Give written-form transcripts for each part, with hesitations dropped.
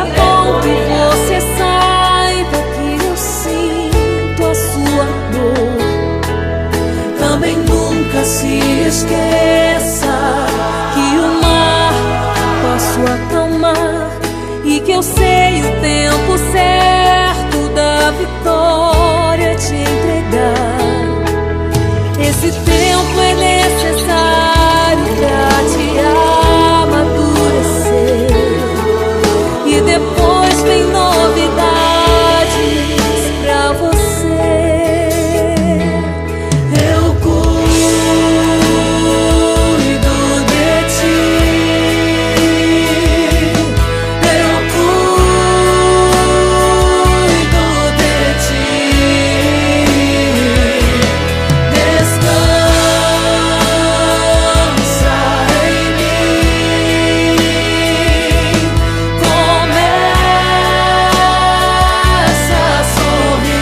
é bom que você saiba que eu sinto a sua dor. Também nunca se esqueça que o mar posso acalmar e que eu sei o tempo certo da vitória te entregar. Esse tempo é necessário pra te amadurecer, e depois vem novidades pra você. Eu cuido de ti, eu cuido de ti. Descansa em mim, começa a sorrir.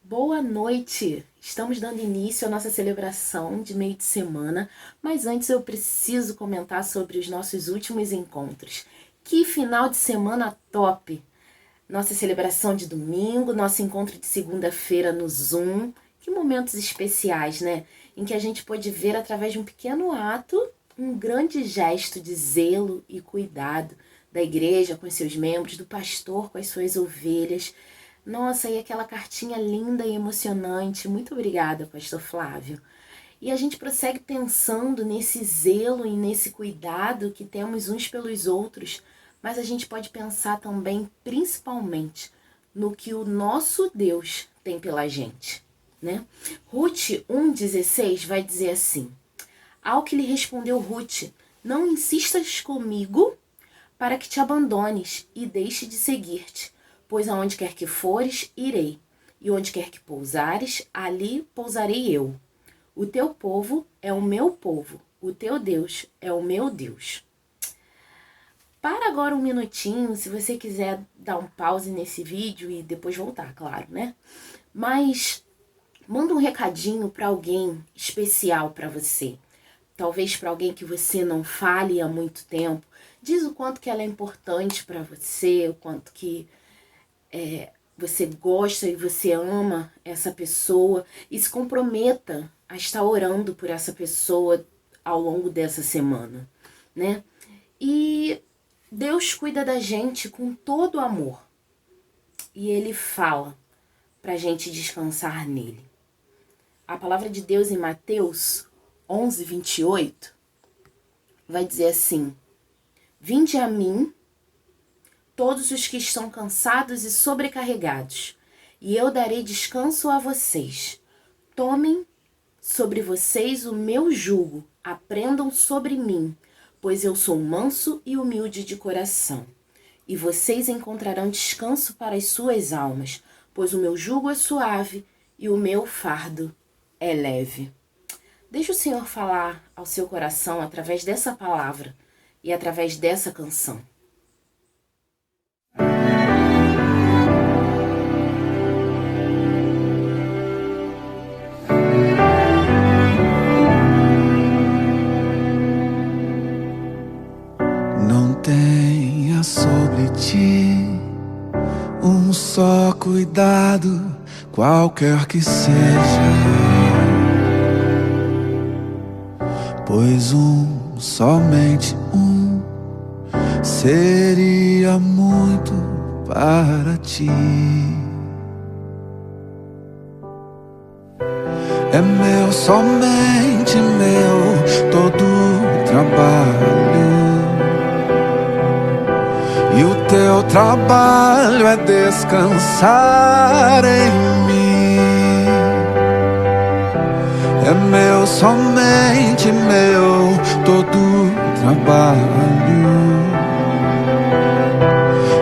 Boa noite! Estamos dando início à nossa celebração de meio de semana, mas antes eu preciso comentar sobre os nossos últimos encontros. Que final de semana top! Nossa celebração de domingo, nosso encontro de segunda-feira no Zoom. Que momentos especiais, né? Em que a gente pôde ver através de um pequeno ato, um grande gesto de zelo e cuidado da igreja com os seus membros, do pastor com as suas ovelhas. Nossa, e aquela cartinha linda e emocionante. Muito obrigada, pastor Flávio. E a gente prossegue pensando nesse zelo e nesse cuidado que temos uns pelos outros, mas a gente pode pensar também, principalmente, no que o nosso Deus tem pela gente, né? Ruth 1,16 vai dizer assim: ao que lhe respondeu Ruth, não insistas comigo para que te abandones e deixe de seguir-te, pois aonde quer que fores, irei, e onde quer que pousares, ali pousarei eu. O teu povo é o meu povo, o teu Deus é o meu Deus. Para agora um minutinho, se você quiser dar um pause nesse vídeo e depois voltar, claro, né? Mas manda um recadinho para alguém especial para você. Talvez para alguém que você não fale há muito tempo. Diz o quanto que ela é importante para você, o quanto que você gosta e você ama essa pessoa, e se comprometa a estar orando por essa pessoa ao longo dessa semana, né? E Deus cuida da gente com todo amor, e Ele fala pra gente descansar nele. A palavra de Deus em Mateus 11:28 vai dizer assim: vinde a mim, todos os que estão cansados e sobrecarregados, e eu darei descanso a vocês. Tomem sobre vocês o meu jugo, aprendam sobre mim, pois eu sou manso e humilde de coração. E vocês encontrarão descanso para as suas almas, pois o meu jugo é suave e o meu fardo é leve. Deixa o Senhor falar ao seu coração através dessa palavra e através dessa canção. Não tenha sobre ti um só cuidado, qualquer que seja, pois somente um seria muito para ti. É meu, somente meu, todo o trabalho, e o teu trabalho é descansar em mim. É meu, somente meu, todo o trabalho,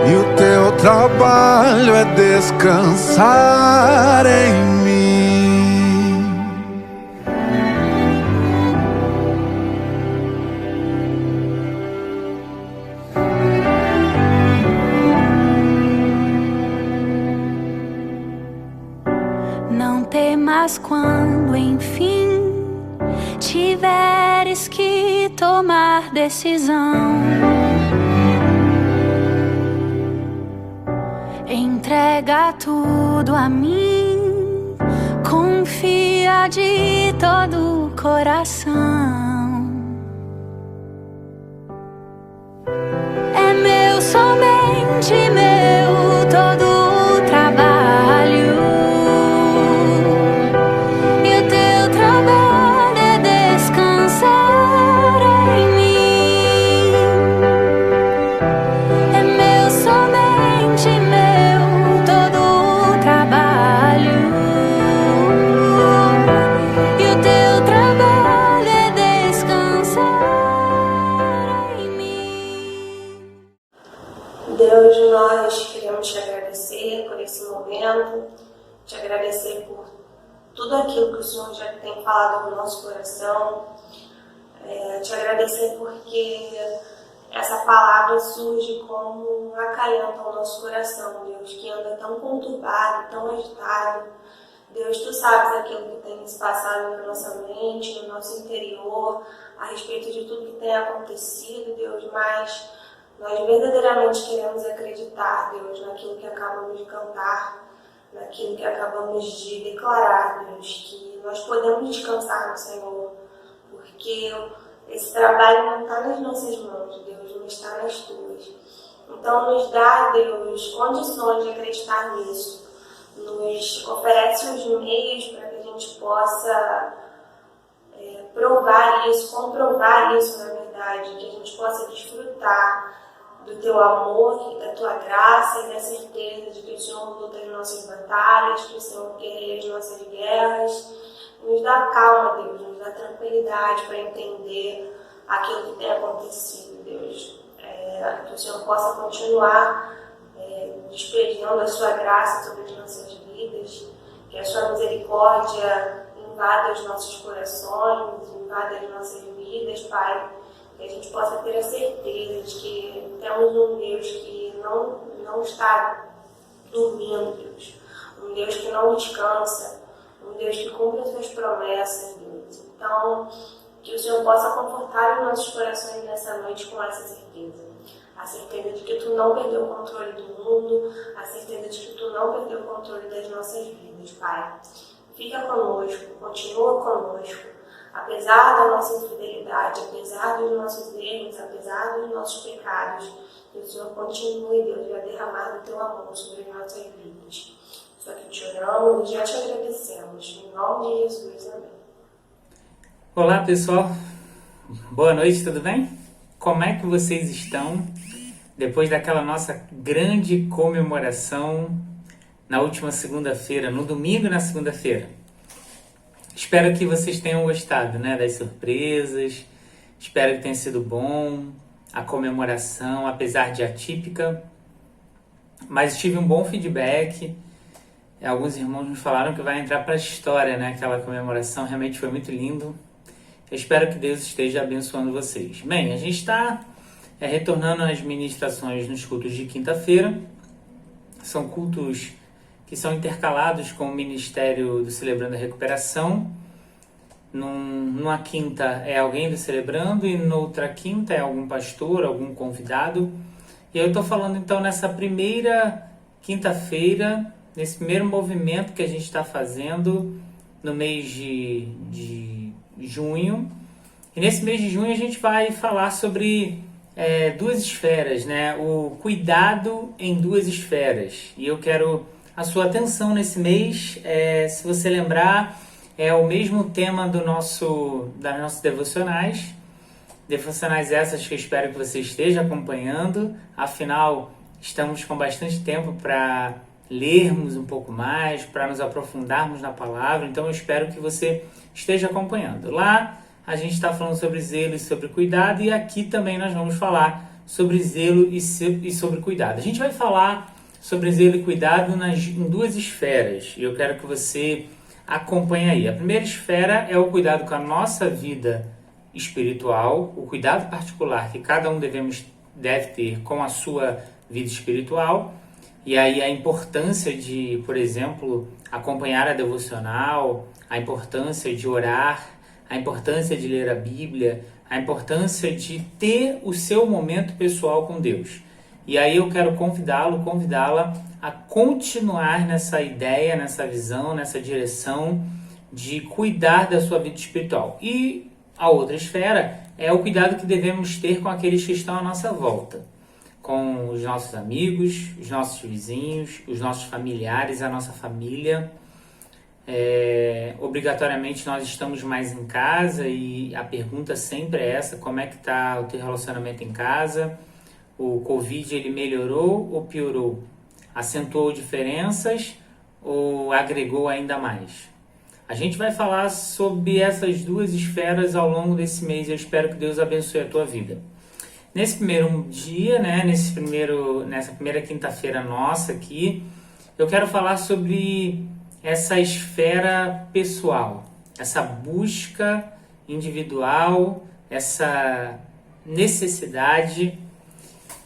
e o teu trabalho é descansar em mim. Não temas quando enfim tiveres que tomar decisão, entrega tudo a mim, confia de todo o coração. É meu, somente meu, todo o trabalho. E o teu trabalho é descansar em mim. É meu, somente meu, todo o trabalho. E o teu trabalho é descansar em mim. Deus, nós queremos te agradecer por esse momento, te agradecer por tudo aquilo que o Senhor já tem falado no nosso coração, te agradecer porque essa palavra surge como um acalento ao nosso coração, Deus, que anda tão conturbado, tão agitado. Deus, tu sabes aquilo que tem se passado na nossa mente, no nosso interior, a respeito de tudo que tem acontecido, Deus, mas nós verdadeiramente queremos acreditar, Deus, naquilo que acabamos de cantar, naquilo que acabamos de declarar, Deus, que nós podemos descansar no Senhor, porque esse trabalho não está nas nossas mãos, Deus, não está nas tuas. Então nos dá, Deus, condições de acreditar nisso, nos oferece os meios para que a gente possa provar isso, comprovar isso na verdade, que a gente possa desfrutar do teu amor e da tua graça e da certeza de que o Senhor luta as nossas batalhas, que o Senhor guerreia as nossas guerras. Nos dá calma, Deus, nos dá tranquilidade para entender aquilo que tem acontecido, Deus. Que o Senhor possa continuar despejando a sua graça sobre as nossas vidas, que a sua misericórdia invada os nossos corações, invada as nossas vidas, Pai. Que a gente possa ter a certeza de que temos um Deus que não está dormindo, Deus. Um Deus que não descansa, um Deus que cumpre as suas promessas, Deus. Então, que o Senhor possa confortar os nossos corações nessa noite com essa certeza. A certeza de que tu não perdeu o controle do mundo, a certeza de que tu não perdeu o controle das nossas vidas, Pai. Fica conosco, continua conosco. Apesar da nossa infidelidade, apesar dos nossos erros, apesar dos nossos pecados, que o Senhor continue, Deus, a derramar o teu amor sobre as nossas vidas. Só que te oramos e já te agradecemos. Em nome de Jesus, amém. Olá pessoal, boa noite, tudo bem? Como é que vocês estão depois daquela nossa grande comemoração na última segunda-feira, no domingo e na segunda-feira? Espero que vocês tenham gostado, né, das surpresas, espero que tenha sido bom a comemoração, apesar de atípica, mas tive um bom feedback. Alguns irmãos me falaram que vai entrar para a história, né, aquela comemoração, realmente foi muito lindo. Eu espero que Deus esteja abençoando vocês. Bem, a gente está retornando às ministrações nos cultos de quinta-feira, são cultos que são intercalados com o Ministério do Celebrando a Recuperação. Numa quinta é alguém do Celebrando e noutra quinta é algum pastor, algum convidado. E eu estou falando então nessa primeira quinta-feira, nesse primeiro movimento que a gente está fazendo no mês de junho. E nesse mês de junho a gente vai falar sobre duas esferas, né? O cuidado em duas esferas. E eu quero a sua atenção nesse mês, se você lembrar, é o mesmo tema das nossas devocionais essas que eu espero que você esteja acompanhando, afinal, estamos com bastante tempo para lermos um pouco mais, para nos aprofundarmos na palavra, então eu espero que você esteja acompanhando. Lá, a gente está falando sobre zelo e sobre cuidado, e aqui também nós vamos falar sobre zelo e sobre cuidado. A gente vai falar sobre zelo e cuidado em duas esferas, e eu quero que você acompanhe aí. A primeira esfera é o cuidado com a nossa vida espiritual, o cuidado particular que cada um deve ter com a sua vida espiritual, e aí a importância de, por exemplo, acompanhar a devocional, a importância de orar, a importância de ler a Bíblia, a importância de ter o seu momento pessoal com Deus. E aí eu quero convidá-la a continuar nessa ideia, nessa visão, nessa direção de cuidar da sua vida espiritual. E a outra esfera é o cuidado que devemos ter com aqueles que estão à nossa volta, com os nossos amigos, os nossos vizinhos, os nossos familiares, a nossa família. Obrigatoriamente nós estamos mais em casa e a pergunta sempre é essa: como é que está o teu relacionamento em casa? O Covid, ele melhorou ou piorou? Acentuou diferenças ou agregou ainda mais? A gente vai falar sobre essas duas esferas ao longo desse mês e eu espero que Deus abençoe a tua vida. Nesse primeiro dia, né, nessa primeira quinta-feira nossa aqui, eu quero falar sobre essa esfera pessoal, essa busca individual, essa necessidade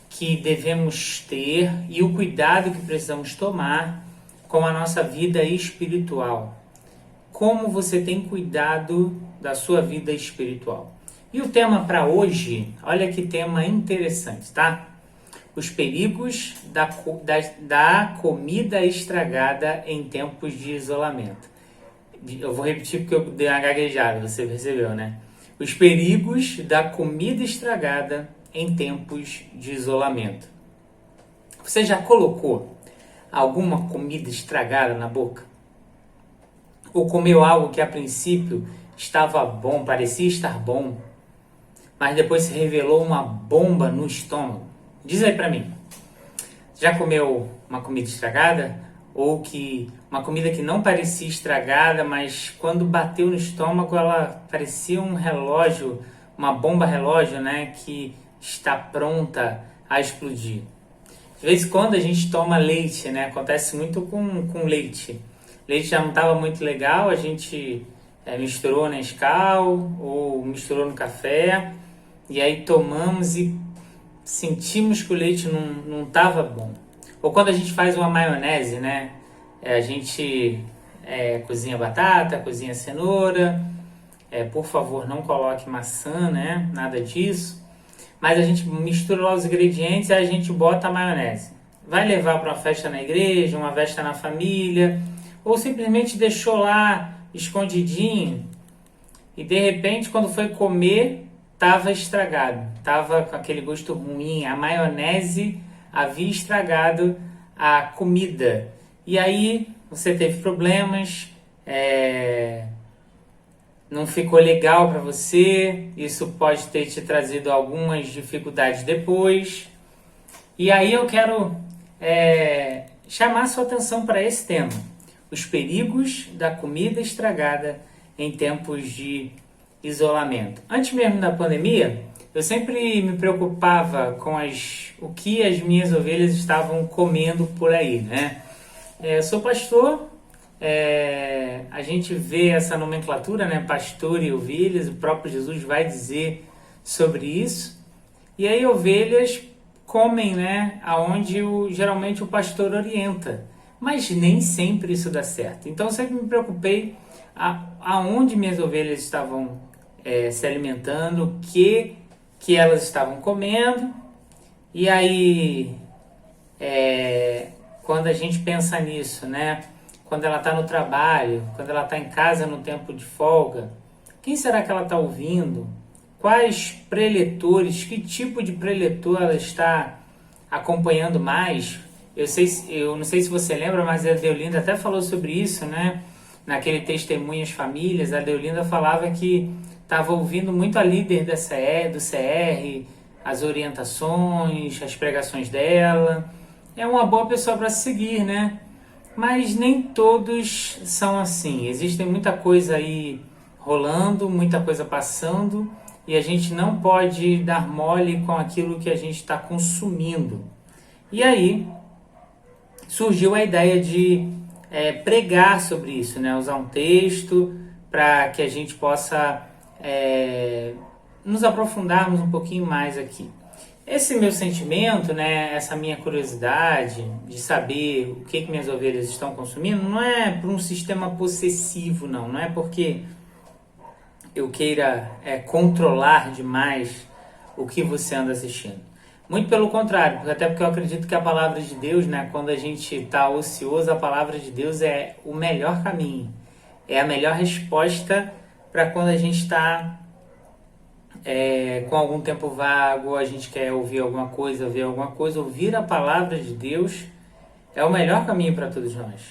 que devemos ter e o cuidado que precisamos tomar com a nossa vida espiritual. Como você tem cuidado da sua vida espiritual? E o tema para hoje, olha que tema interessante, tá? Os perigos da comida estragada em tempos de isolamento. Eu vou repetir porque eu dei uma gaguejada, você percebeu, né? Os perigos da comida estragada em tempos de isolamento. Você já colocou alguma comida estragada na boca? Ou comeu algo que a princípio estava bom, parecia estar bom, mas depois se revelou uma bomba no estômago? Diz aí pra mim, já comeu uma comida estragada? Ou uma comida que não parecia estragada, mas quando bateu no estômago ela parecia um relógio, uma bomba relógio, né, que está pronta a explodir. De vez em quando a gente toma leite, né, acontece muito com leite. Leite já não estava muito legal, a gente misturou na Nescau ou misturou no café, e aí tomamos e sentimos que o leite não estava bom. Ou quando a gente faz uma maionese, né? A gente cozinha batata, cozinha cenoura. Por favor, não coloque maçã, né? Nada disso. Mas a gente mistura lá os ingredientes e a gente bota a maionese. Vai levar para uma festa na igreja, uma festa na família, ou simplesmente deixou lá escondidinho e de repente quando foi comer estava estragado, estava com aquele gosto ruim, a maionese havia estragado a comida. E aí você teve problemas, não ficou legal para você, isso pode ter te trazido algumas dificuldades depois. E aí eu quero chamar sua atenção para esse tema: os perigos da comida estragada em tempos de isolamento. Antes mesmo da pandemia, eu sempre me preocupava com o que as minhas ovelhas estavam comendo por aí, né? Eu sou pastor, a gente vê essa nomenclatura, né? Pastor e ovelhas, o próprio Jesus vai dizer sobre isso. E aí ovelhas comem, né? Aonde geralmente o pastor orienta. Mas nem sempre isso dá certo. Então eu sempre me preocupei aonde minhas ovelhas estavam se alimentando, o que elas estavam comendo. E aí, quando a gente pensa nisso, né? Quando ela está no trabalho, quando ela está em casa no tempo de folga, quem será que ela está ouvindo? Quais preletores, que tipo de preletor ela está acompanhando mais? Eu não sei se você lembra, mas a Deolinda até falou sobre isso, né? Naquele Testemunhas Famílias, a Deolinda falava que estava ouvindo muito a líder do CR, as orientações, as pregações dela. É uma boa pessoa para seguir, né? Mas nem todos são assim. Existem muita coisa aí rolando, muita coisa passando, e a gente não pode dar mole com aquilo que a gente está consumindo. E aí surgiu a ideia de pregar sobre isso, né? Usar um texto para que a gente possa nos aprofundarmos um pouquinho mais aqui. Esse meu sentimento, né, essa minha curiosidade de saber o que minhas ovelhas estão consumindo, não é por um sistema possessivo, não é porque eu queira controlar demais o que você anda assistindo. Muito pelo contrário, até porque eu acredito que a palavra de Deus, né, quando a gente está ocioso, a palavra de Deus é o melhor caminho. É a melhor resposta para quando a gente está com algum tempo vago, a gente quer ouvir alguma coisa, ver alguma coisa. Ouvir a palavra de Deus é o melhor caminho para todos nós.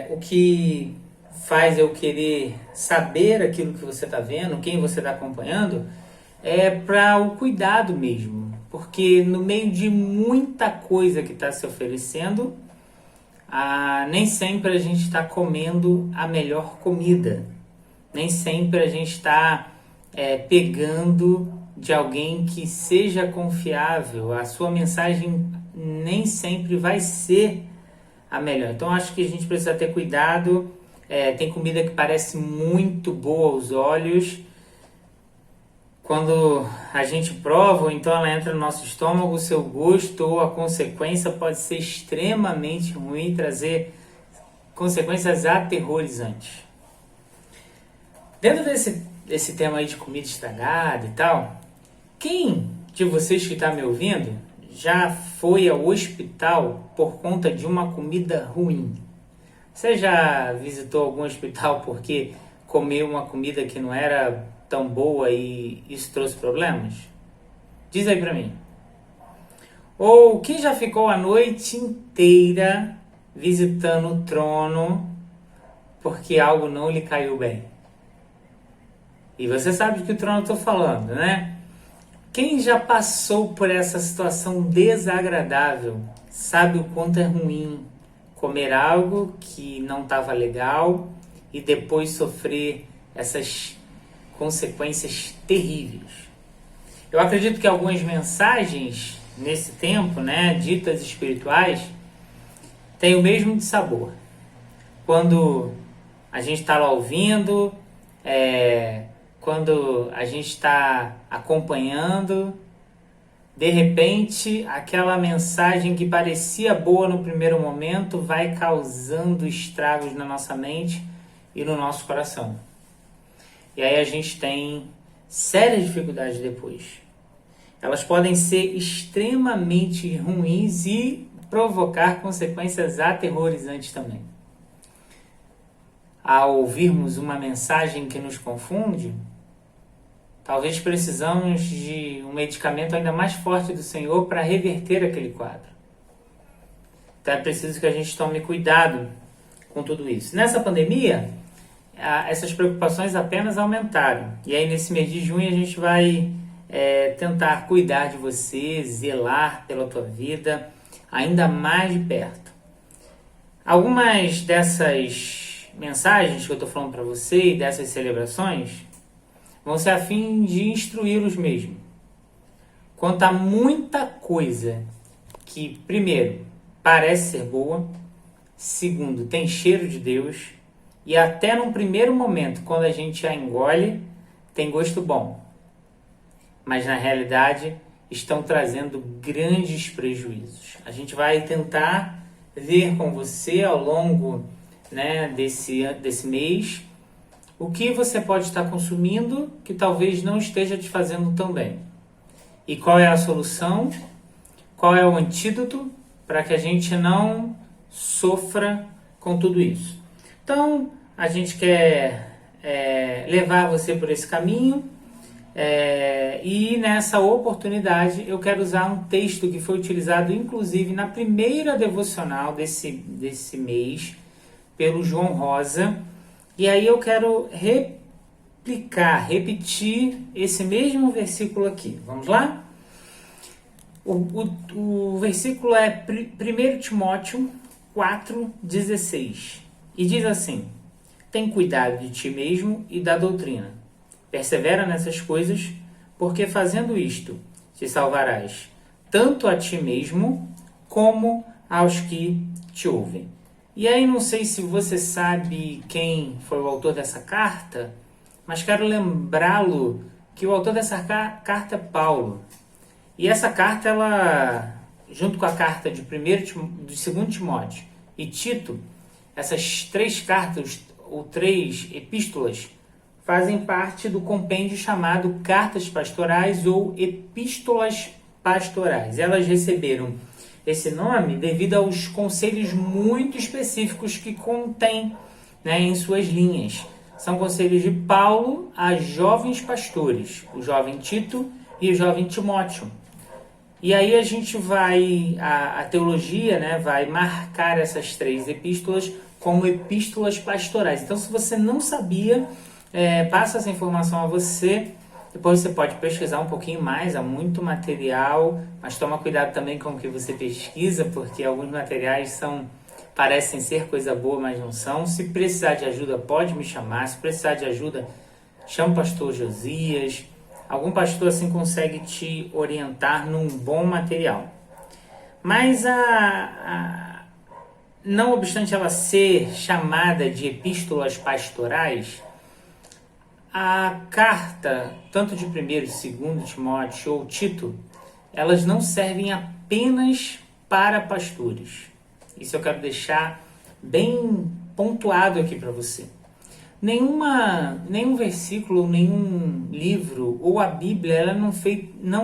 O que faz eu querer saber aquilo que você está vendo, quem você está acompanhando, é para o cuidado mesmo. Porque no meio de muita coisa que está se oferecendo, nem sempre a gente está comendo a melhor comida. Nem sempre a gente está pegando de alguém que seja confiável. A sua mensagem nem sempre vai ser a melhor. Então acho que a gente precisa ter cuidado. Tem comida que parece muito boa aos olhos. Quando a gente prova, ou então ela entra no nosso estômago, o seu gosto ou a consequência pode ser extremamente ruim, trazer consequências aterrorizantes. Dentro desse tema aí de comida estragada e tal, quem de vocês que está me ouvindo já foi ao hospital por conta de uma comida ruim? Você já visitou algum hospital porque comeu uma comida que não era tão boa e isso trouxe problemas? Diz aí pra mim. Ou quem já ficou a noite inteira visitando o trono porque algo não lhe caiu bem? E você sabe de que trono eu estou falando, né? Quem já passou por essa situação desagradável sabe o quanto é ruim comer algo que não estava legal e depois sofrer essas consequências terríveis. Eu acredito que algumas mensagens nesse tempo, né, ditas espirituais, têm o mesmo sabor. Quando a gente está lá ouvindo, quando a gente está acompanhando, de repente aquela mensagem que parecia boa no primeiro momento vai causando estragos na nossa mente e no nosso coração. E aí a gente tem sérias dificuldades depois. Elas podem ser extremamente ruins e provocar consequências aterrorizantes também. Ao ouvirmos uma mensagem que nos confunde, talvez precisamos de um medicamento ainda mais forte do Senhor para reverter aquele quadro. Então é preciso que a gente tome cuidado com tudo isso. Nessa pandemia, essas preocupações apenas aumentaram. E aí nesse mês de junho a gente vai tentar cuidar de você, zelar pela tua vida ainda mais de perto. Algumas dessas mensagens que eu estou falando para você e dessas celebrações vão ser a fim de instruí-los mesmo. Quanto a muita coisa que, primeiro, parece ser boa, segundo, tem cheiro de Deus, e até num primeiro momento, quando a gente a engole, tem gosto bom. Mas na realidade estão trazendo grandes prejuízos. A gente vai tentar ver com você ao longo, né, desse mês o que você pode estar consumindo que talvez não esteja te fazendo tão bem. E qual é a solução? Qual é o antídoto para que a gente não sofra com tudo isso? Então, a gente quer levar você por esse caminho e nessa oportunidade eu quero usar um texto que foi utilizado inclusive na primeira devocional desse mês pelo João Rosa, e aí eu quero repetir esse mesmo versículo aqui. Vamos lá? O versículo é 1 Timóteo 4,16 e diz assim: tem cuidado de ti mesmo e da doutrina. Persevera nessas coisas, porque fazendo isto te salvarás, tanto a ti mesmo como aos que te ouvem. E aí não sei se você sabe quem foi o autor dessa carta, mas quero lembrá-lo que o autor dessa carta é Paulo. E essa carta, ela, junto com a carta de 2 Timóteo e Tito, essas 3 cartas ou 3 epístolas fazem parte do compêndio chamado Cartas Pastorais ou Epístolas Pastorais. Elas receberam esse nome devido aos conselhos muito específicos que contém, né, em suas linhas. São conselhos de Paulo a jovens pastores, o jovem Tito e o jovem Timóteo. E aí a gente vai, a teologia, né, vai marcar essas 3 epístolas como epístolas pastorais. Então, se você não sabia, passa essa informação a você. Depois você pode pesquisar um pouquinho mais, há muito material, mas toma cuidado também com o que você pesquisa, porque alguns materiais parecem ser coisa boa, mas não são. Se precisar de ajuda, pode me chamar. Se precisar de ajuda, chama o pastor Josias. Algum pastor assim consegue te orientar num bom material. Mas não obstante ela ser chamada de epístolas pastorais, a carta, tanto de 1º e 2º Timóteo ou Tito, elas não servem apenas para pastores. Isso eu quero deixar bem pontuado aqui para você. Nenhum versículo, nenhum livro ou a Bíblia ela não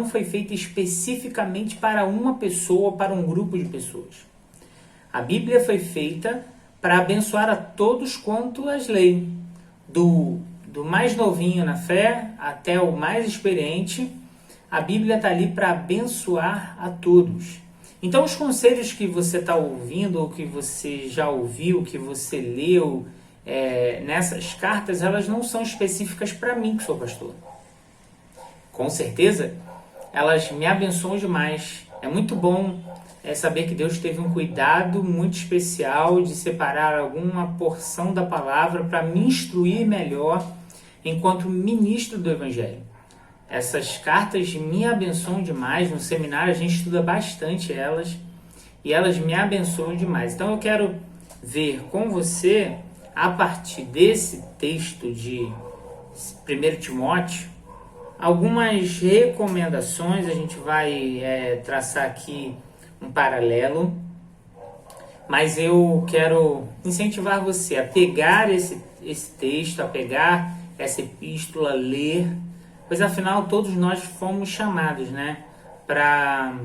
foi feita especificamente para uma pessoa ou para um grupo de pessoas. A Bíblia foi feita para abençoar a todos quanto as leem, do mais novinho na fé até o mais experiente. A Bíblia está ali para abençoar a todos. Então os conselhos que você está ouvindo, ou que você já ouviu, que você leu, nessas cartas, elas não são específicas para mim, que sou pastor. Com certeza, elas me abençoam demais. É muito bom saber que Deus teve um cuidado muito especial de separar alguma porção da palavra para me instruir melhor enquanto ministro do Evangelho. Essas cartas me abençoam demais. No seminário a gente estuda bastante elas e elas me abençoam demais. Então eu quero ver com você, a partir desse texto de 1 Timóteo, algumas recomendações. A gente vai traçar aqui um paralelo, mas eu quero incentivar você a pegar esse texto, a pegar essa epístola, ler, pois afinal todos nós fomos chamados, né, para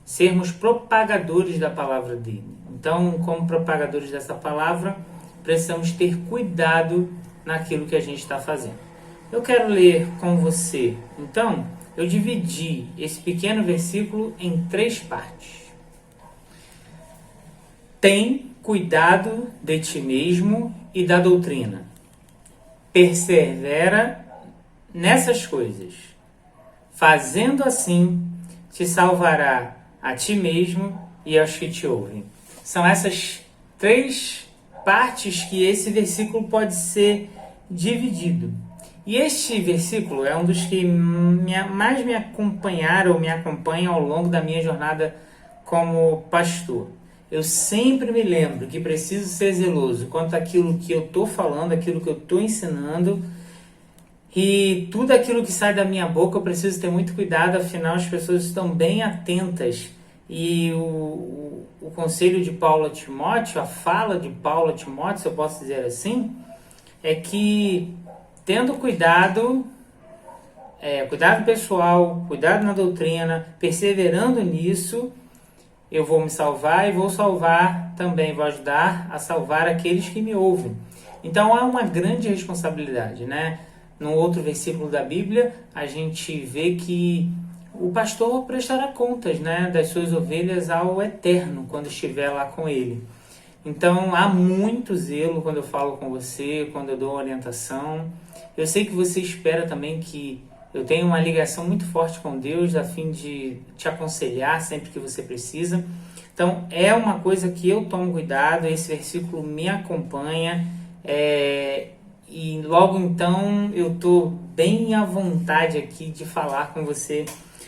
sermos propagadores da palavra dele. Então, como propagadores dessa palavra, precisamos ter cuidado naquilo que a gente está fazendo. Eu quero ler com você. Então, eu dividi esse pequeno versículo em 3 partes. Tem cuidado de ti mesmo e da doutrina. Persevera nessas coisas. Fazendo assim, te salvará a ti mesmo e aos que te ouvem. São essas 3 partes que esse versículo pode ser dividido. E este versículo é um dos que mais me acompanharam ou me acompanham ao longo da minha jornada como pastor. Eu sempre me lembro que preciso ser zeloso quanto àquilo que eu estou falando, aquilo que eu estou ensinando, e tudo aquilo que sai da minha boca eu preciso ter muito cuidado, afinal as pessoas estão bem atentas. E o conselho de Paulo a Timóteo, a fala de Paulo a Timóteo, se eu posso dizer assim, é que tendo cuidado, cuidado pessoal, cuidado na doutrina, perseverando nisso, eu vou me salvar e vou salvar também, vou ajudar a salvar aqueles que me ouvem. Então há uma grande responsabilidade, né? Num outro versículo da Bíblia, a gente vê que o pastor prestará contas, né, das suas ovelhas ao Eterno, quando estiver lá com ele. Então há muito zelo quando eu falo com você, quando eu dou orientação. Eu sei que você espera também que eu tenha uma ligação muito forte com Deus, a fim de te aconselhar sempre que você precisa. Então é uma coisa que eu tomo cuidado, esse versículo me acompanha, e logo então eu estou bem à vontade aqui de falar com você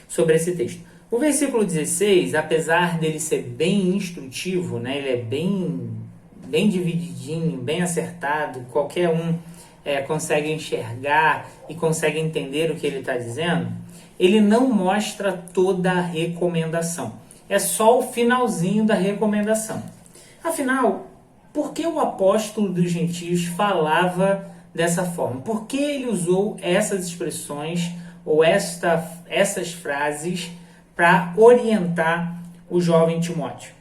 sobre esse texto. O versículo 16, apesar dele ser bem instrutivo, né, ele é bem divididinho, bem acertado, qualquer um consegue enxergar e consegue entender o que ele está dizendo, ele não mostra toda a recomendação. É só o finalzinho da recomendação. Afinal, por que o apóstolo dos gentios falava dessa forma? Por que ele usou essas expressões ou essas frases para orientar o jovem Timóteo?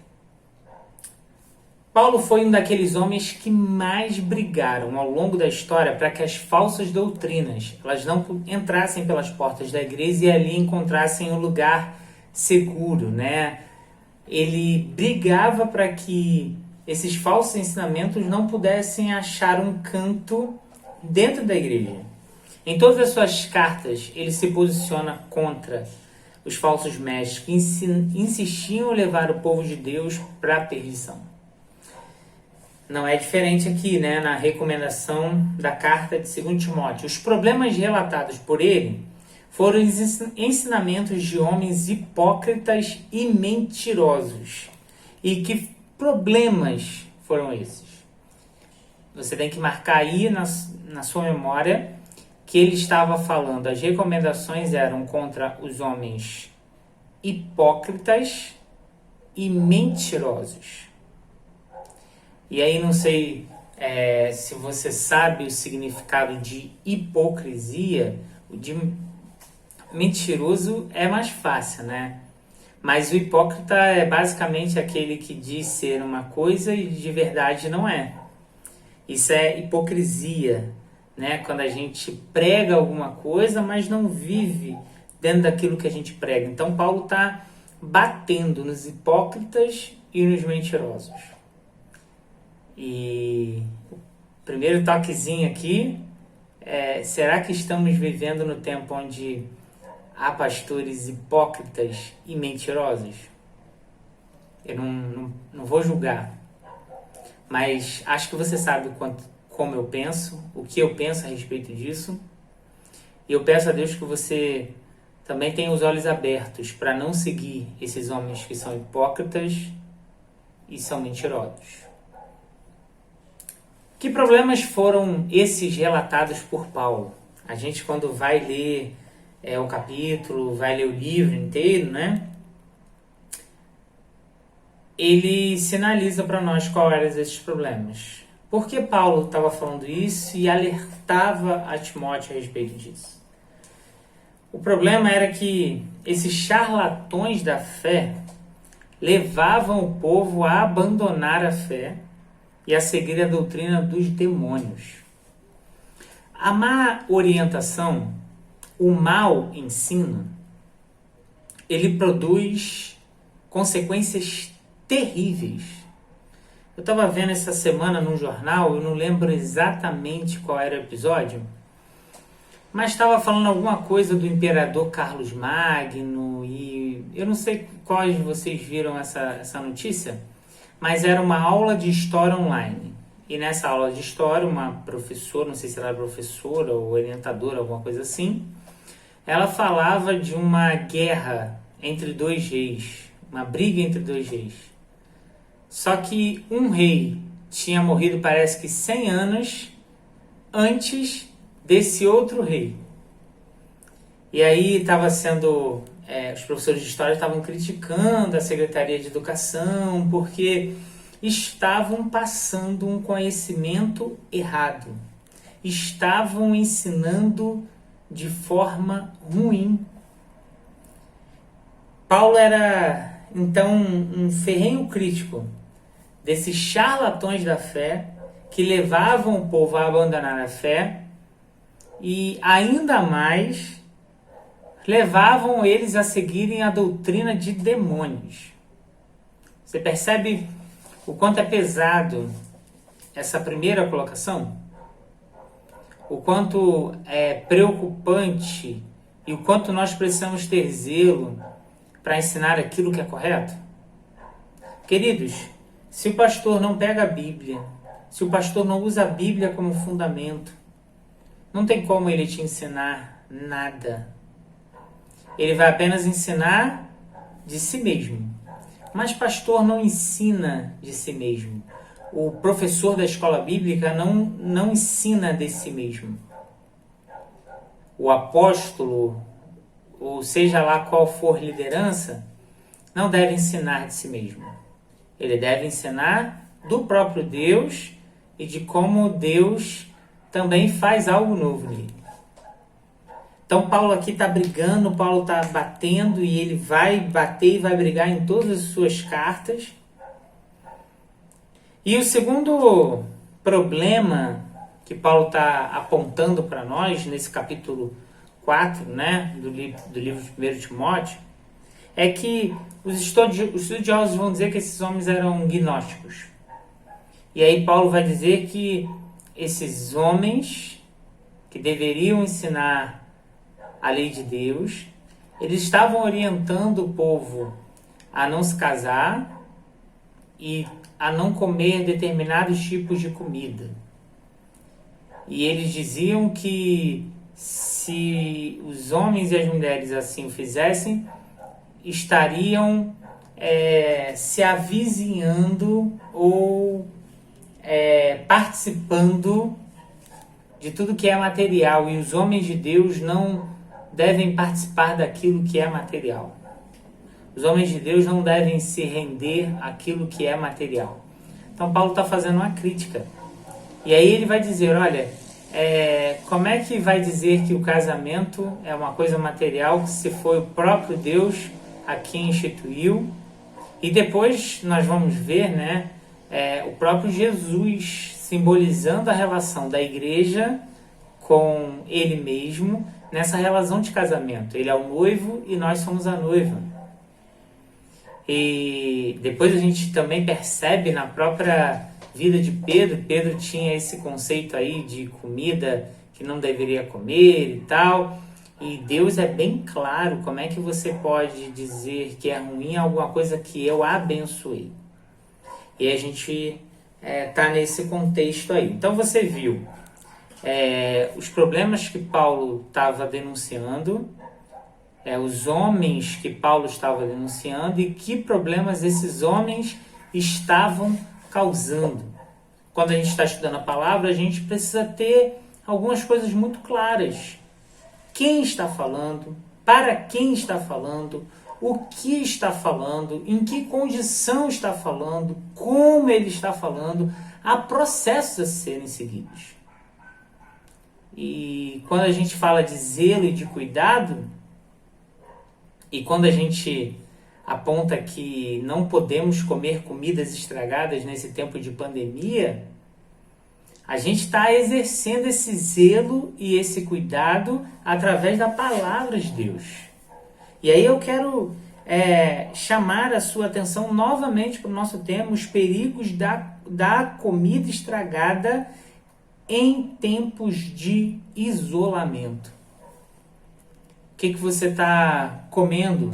Paulo foi um daqueles homens que mais brigaram ao longo da história para que as falsas doutrinas elas não entrassem pelas portas da igreja e ali encontrassem um lugar seguro, né? Ele brigava para que esses falsos ensinamentos não pudessem achar um canto dentro da igreja. Em todas as suas cartas, ele se posiciona contra os falsos mestres que insistiam em levar o povo de Deus para a perdição. Não é diferente aqui, né, na recomendação da carta de 2 Timóteo. Os problemas relatados por ele foram ensinamentos de homens hipócritas e mentirosos. E que problemas foram esses? Você tem que marcar aí na sua memória que ele estava falando, as recomendações eram contra os homens hipócritas e mentirosos. E aí não sei se você sabe o significado de hipocrisia. O de mentiroso é mais fácil, né? Mas o hipócrita é basicamente aquele que diz ser uma coisa e de verdade não é. Isso é hipocrisia, né? Quando a gente prega alguma coisa, mas não vive dentro daquilo que a gente prega. Então Paulo está batendo nos hipócritas e nos mentirosos. E o primeiro toquezinho aqui é: será que estamos vivendo no tempo onde há pastores hipócritas e mentirosos? Eu não vou julgar, mas acho que você sabe como eu penso, o que eu penso a respeito disso. E eu peço a Deus que você também tenha os olhos abertos para não seguir esses homens que são hipócritas e são mentirosos. Que problemas foram esses relatados por Paulo? A gente, quando vai ler o capítulo, vai ler o livro inteiro, né? Ele sinaliza para nós quais eram esses problemas. Por que Paulo estava falando isso e alertava a Timóteo a respeito disso? O problema era que esses charlatões da fé levavam o povo a abandonar a fé e a seguir a doutrina dos demônios. A má orientação, o mau ensino, ele produz consequências terríveis. Eu estava vendo essa semana num jornal, eu não lembro exatamente qual era o episódio, mas estava falando alguma coisa do imperador Carlos Magno, e eu não sei quais de vocês viram essa notícia, mas era uma aula de história online. E nessa aula de história, uma professora, não sei se ela era professora ou orientadora, alguma coisa assim, ela falava de uma guerra entre dois reis, uma briga entre dois reis. Só que um rei tinha morrido, parece que 100 anos antes desse outro rei. E aí estava sendo... os professores de história estavam criticando a Secretaria de Educação porque estavam passando um conhecimento errado. Estavam ensinando de forma ruim. Paulo era, então, um ferrenho crítico desses charlatões da fé que levavam o povo a abandonar a fé e, ainda mais, levavam eles a seguirem a doutrina de demônios. Você percebe o quanto é pesado essa primeira colocação? O quanto é preocupante e o quanto nós precisamos ter zelo para ensinar aquilo que é correto? Queridos, se o pastor não pega a Bíblia, se o pastor não usa a Bíblia como fundamento, não tem como ele te ensinar nada. Ele vai apenas ensinar de si mesmo. Mas pastor não ensina de si mesmo. O professor da escola bíblica não ensina de si mesmo. O apóstolo, ou seja lá qual for liderança, não deve ensinar de si mesmo. Ele deve ensinar do próprio Deus e de como Deus também faz algo novo nele. Então Paulo aqui está brigando, Paulo está batendo e ele vai bater e vai brigar em todas as suas cartas. E o segundo problema que Paulo está apontando para nós nesse capítulo 4, né, do livro de 1 Timóteo, é que os estudiosos vão dizer que esses homens eram gnósticos. E aí Paulo vai dizer que esses homens que deveriam ensinar a lei de Deus, eles estavam orientando o povo a não se casar e a não comer determinados tipos de comida. E eles diziam que se os homens e as mulheres assim o fizessem, estariam se avizinhando ou participando de tudo que é material, e os homens de Deus não devem participar daquilo que é material. Os homens de Deus não devem se render àquilo que é material. Então Paulo está fazendo uma crítica. E aí ele vai dizer, olha, como é que vai dizer que o casamento é uma coisa material se foi o próprio Deus a quem instituiu? E depois nós vamos ver, né, o próprio Jesus simbolizando a relação da igreja com ele mesmo nessa relação de casamento. Ele é o noivo e nós somos a noiva. E depois a gente também percebe na própria vida de Pedro. Pedro tinha esse conceito aí de comida que não deveria comer e tal. E Deus é bem claro como é que você pode dizer que é ruim alguma coisa que eu abençoei. E a gente está nesse contexto aí. Então você viu os problemas que Paulo estava denunciando, os homens que Paulo estava denunciando e que problemas esses homens estavam causando. Quando a gente está estudando a palavra, a gente precisa ter algumas coisas muito claras. Quem está falando, para quem está falando, o que está falando, em que condição está falando, como ele está falando. Há processos a serem seguidos. E quando a gente fala de zelo e de cuidado, e quando a gente aponta que não podemos comer comidas estragadas nesse tempo de pandemia, a gente está exercendo esse zelo e esse cuidado através da palavra de Deus. E aí eu quero chamar a sua atenção novamente para o nosso tema, os perigos da comida estragada em tempos de isolamento. O que você está comendo?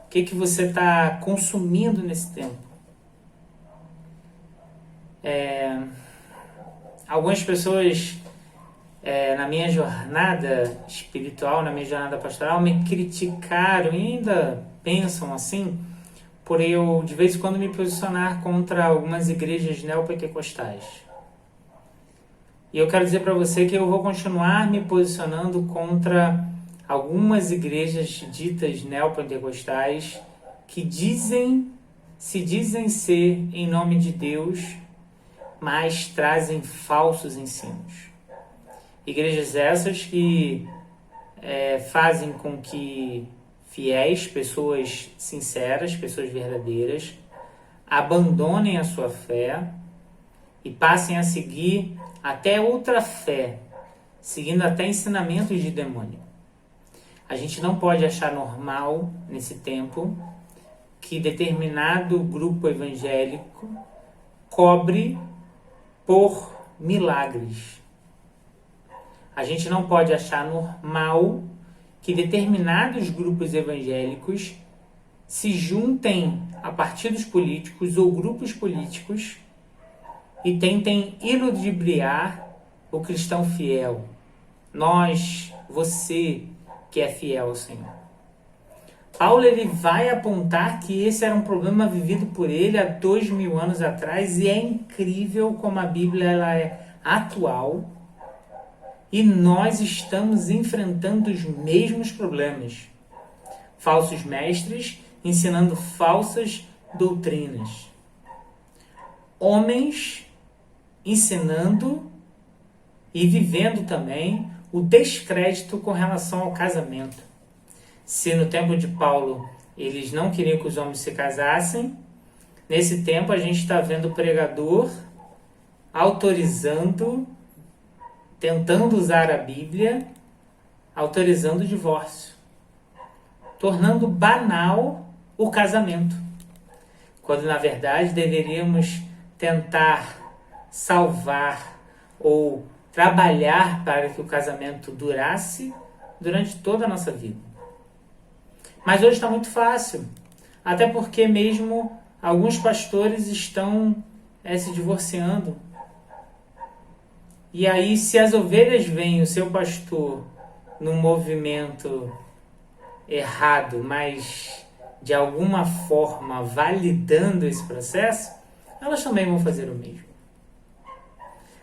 O que você está consumindo nesse tempo? Algumas pessoas na minha jornada espiritual, na minha jornada pastoral, me criticaram e ainda pensam assim, por eu de vez em quando me posicionar contra algumas igrejas neopentecostais. E eu quero dizer para você que eu vou continuar me posicionando contra algumas igrejas ditas neopentecostais que se dizem ser em nome de Deus, mas trazem falsos ensinos. Igrejas essas que fazem com que fiéis, pessoas sinceras, pessoas verdadeiras, abandonem a sua fé e passem a seguir até outra fé, seguindo até ensinamentos de demônio. A gente não pode achar normal, nesse tempo, que determinado grupo evangélico cobre por milagres. A gente não pode achar normal que determinados grupos evangélicos se juntem a partidos políticos ou grupos políticos e tentem iludibriar o cristão fiel. Nós, você que é fiel ao Senhor. Paulo ele vai apontar que esse era um problema vivido por ele há 2000 anos atrás, e é incrível como a Bíblia ela é atual e nós estamos enfrentando os mesmos problemas. Falsos mestres ensinando falsas doutrinas. Homens ensinando e vivendo também o descrédito com relação ao casamento. Se no tempo de Paulo eles não queriam que os homens se casassem, nesse tempo a gente está vendo o pregador autorizando, tentando usar a Bíblia, autorizando o divórcio, tornando banal o casamento, quando na verdade deveríamos tentar salvar ou trabalhar para que o casamento durasse durante toda a nossa vida. Mas hoje está muito fácil, até porque mesmo alguns pastores estão se divorciando. E aí, se as ovelhas veem o seu pastor num movimento errado, mas de alguma forma validando esse processo, elas também vão fazer o mesmo.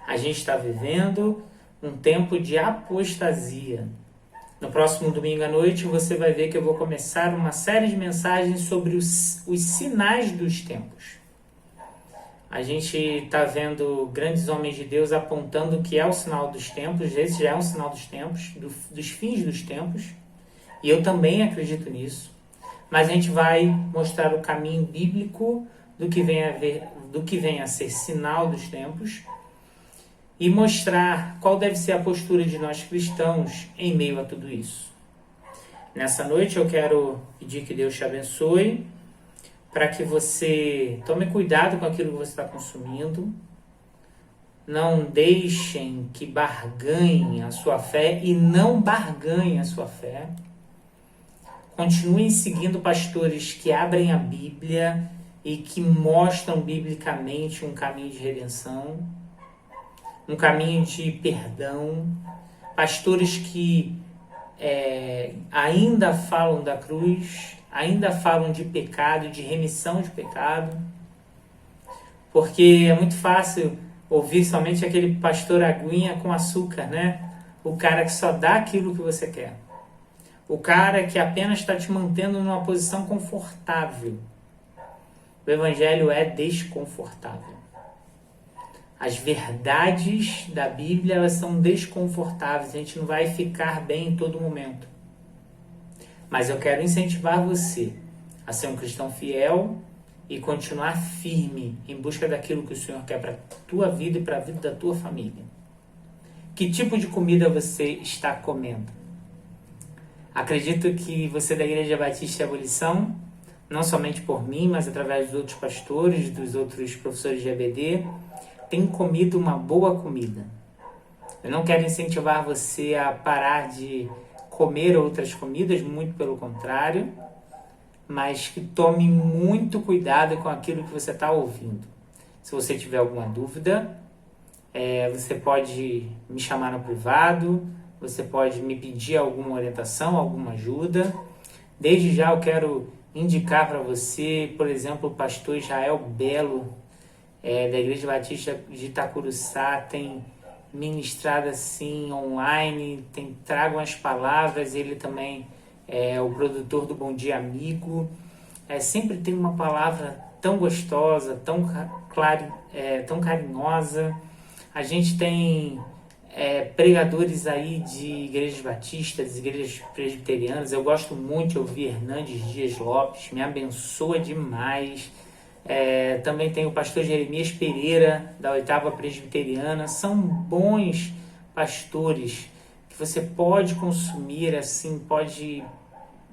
A gente está vivendo um tempo de apostasia. No próximo domingo à noite você vai ver que eu vou começar uma série de mensagens sobre os sinais dos tempos. A gente está vendo grandes homens de Deus apontando que é o sinal dos tempos, esse já é um sinal dos tempos, dos fins dos tempos, e eu também acredito nisso. Mas a gente vai mostrar o caminho bíblico do que vem a ser sinal dos tempos e mostrar qual deve ser a postura de nós cristãos em meio a tudo isso. Nessa noite eu quero pedir que Deus te abençoe, para que você tome cuidado com aquilo que você está consumindo, não deixem que barganhem a sua fé e não barganhem a sua fé. Continuem seguindo pastores que abrem a Bíblia e que mostram biblicamente um caminho de redenção, um caminho de perdão, pastores que ainda falam da cruz, ainda falam de pecado, de remissão de pecado, porque é muito fácil ouvir somente aquele pastor aguinha com açúcar, né? O cara que só dá aquilo que você quer, o cara que apenas está te mantendo numa posição confortável. O evangelho é desconfortável. As verdades da Bíblia, elas são desconfortáveis. A gente não vai ficar bem em todo momento. Mas eu quero incentivar você a ser um cristão fiel e continuar firme em busca daquilo que o Senhor quer para a tua vida e para a vida da tua família. Que tipo de comida você está comendo? Acredito que você da Igreja Batista Abolição, não somente por mim, mas através dos outros pastores, dos outros professores de EBD, tem comido uma boa comida. Eu não quero incentivar você a parar de comer outras comidas, muito pelo contrário, mas que tome muito cuidado com aquilo que você está ouvindo. Se você tiver alguma dúvida, você pode me chamar no privado, você pode me pedir alguma orientação, alguma ajuda. Desde já eu quero indicar para você, por exemplo, o pastor Israel Belo, da Igreja Batista de Itacuruçá, tem ministrado assim online, tem trago as palavras, ele também é o produtor do Bom Dia Amigo, sempre tem uma palavra tão gostosa, tão carinhosa. A gente tem pregadores aí de igrejas batistas, igrejas presbiterianas. Eu gosto muito de ouvir Hernandes Dias Lopes, me abençoa demais. Também tem o pastor Jeremias Pereira, da 8ª Presbiteriana. São bons pastores que você pode consumir, assim, pode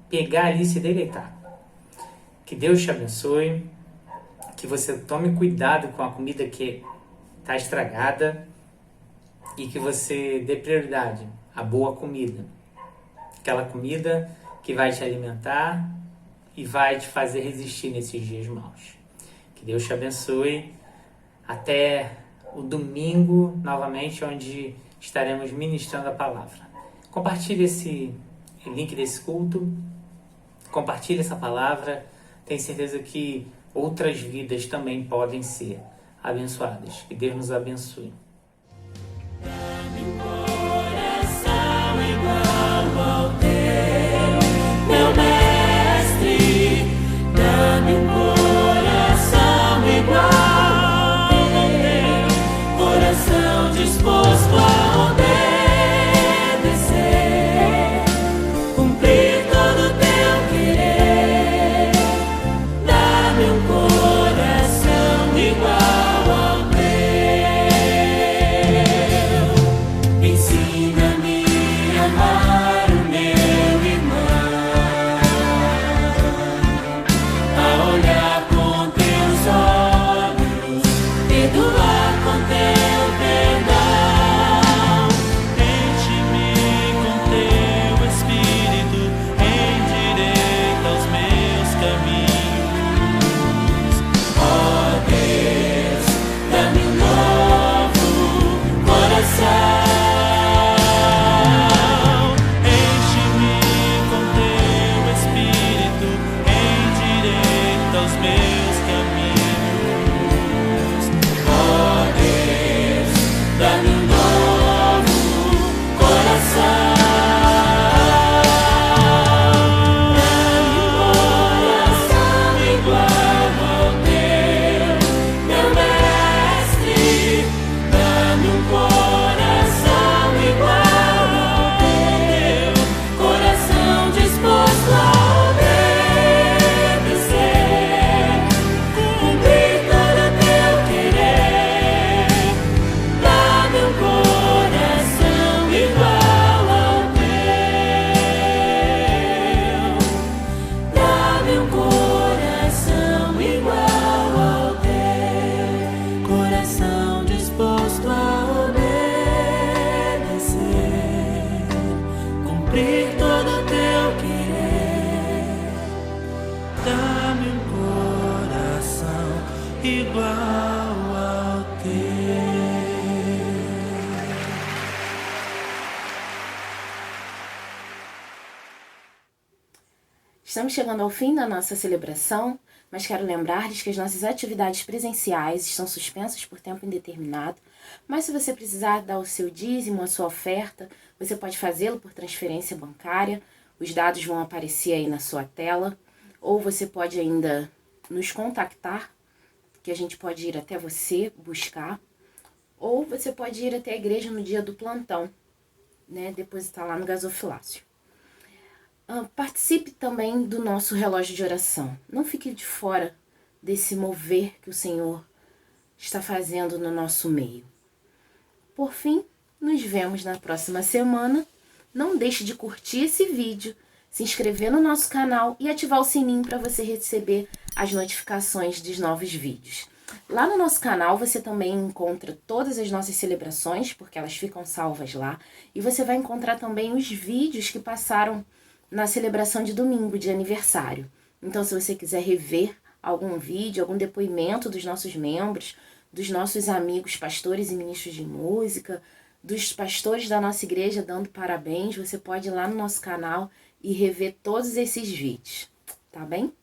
pegar ali e se deleitar. Que Deus te abençoe, que você tome cuidado com a comida que está estragada e que você dê prioridade à boa comida. Aquela comida que vai te alimentar e vai te fazer resistir nesses dias maus. Que Deus te abençoe. Até o domingo, novamente, onde estaremos ministrando a palavra. Compartilhe esse link desse culto. Compartilhe essa palavra. Tenho certeza que outras vidas também podem ser abençoadas. Que Deus nos abençoe. Meu mestre, dá-me um coração igual ao teu, coração disposto a obedecer. igual ao teu. Estamos chegando ao fim da nossa celebração, mas quero lembrar-lhes que as nossas atividades presenciais estão suspensas por tempo indeterminado, mas se você precisar dar o seu dízimo, a sua oferta, você pode fazê-lo por transferência bancária, os dados vão aparecer aí na sua tela, ou você pode ainda nos contactar, que a gente pode ir até você buscar, ou você pode ir até a igreja no dia do plantão, né, depositar lá no gasofilácio. Participe também do nosso relógio de oração. Não fique de fora desse mover que o Senhor está fazendo no nosso meio. Por fim, nos vemos na próxima semana. Não deixe de curtir esse vídeo, se inscrever no nosso canal e ativar o sininho para você receber as notificações dos novos vídeos. Lá no nosso canal você também encontra todas as nossas celebrações, porque elas ficam salvas lá. E você vai encontrar também os vídeos que passaram na celebração de domingo, de aniversário. Então, se você quiser rever algum vídeo, algum depoimento dos nossos membros, dos nossos amigos pastores e ministros de música, dos pastores da nossa igreja dando parabéns, você pode ir lá no nosso canal e rever todos esses vídeos, tá bem?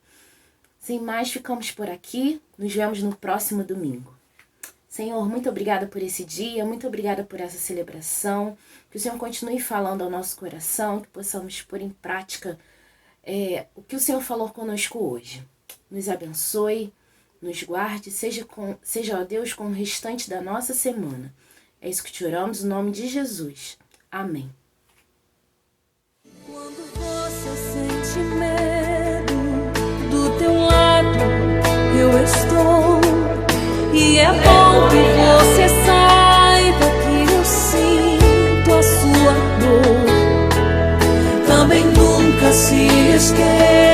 Sem mais, ficamos por aqui. Nos vemos no próximo domingo. Senhor, muito obrigada por esse dia, muito obrigada por essa celebração, que o Senhor continue falando ao nosso coração, que possamos pôr em prática o que o Senhor falou conosco hoje. Nos abençoe, nos guarde, seja, ó Deus, com o restante da nossa semana. É isso que te oramos, no nome de Jesus. Amém. Quando você sente medo, do teu lado eu estou. E é bom que você saiba que eu sinto a sua dor. Também nunca se esqueça